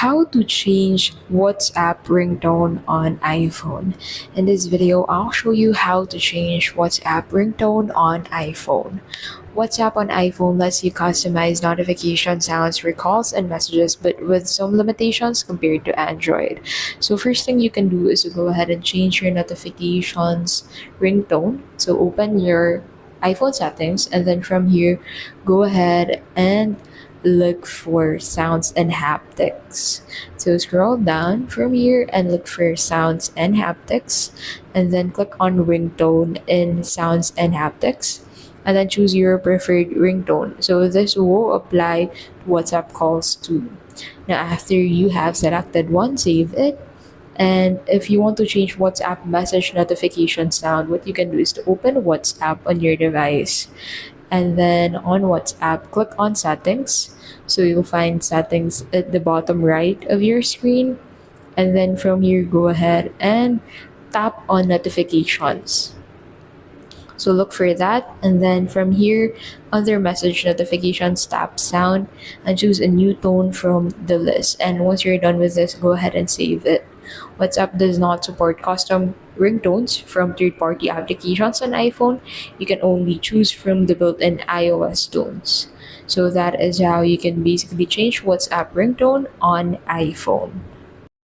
how to change WhatsApp ringtone on iPhone. In this video, I'll show you how to change WhatsApp ringtone on iPhone. WhatsApp on iPhone lets you customize notification sounds for calls and messages, but with some limitations compared to Android. So first thing you can do is to go ahead and change your notifications ringtone. So open your iPhone settings, and then from here, go ahead and look for sounds and haptics. So scroll down from here and look for sounds and haptics, and then click on ringtone in sounds and haptics, and then choose your preferred ringtone. So this will apply to WhatsApp calls too. Now after you have selected one, save it. And if you want to change WhatsApp message notification sound, what you can do is to open WhatsApp on your device. And then on WhatsApp, click on settings. So you'll find settings at the bottom right of your screen. And then from here, go ahead and tap on notifications. So look for that, and then from here, under message notifications, tap sound and choose a new tone from the list. And once you're done with this, go ahead and save it. WhatsApp does not support custom ringtones from third-party applications on iPhone. You can only choose from the built-in iOS tones. So that is how you can basically change WhatsApp ringtone on iPhone.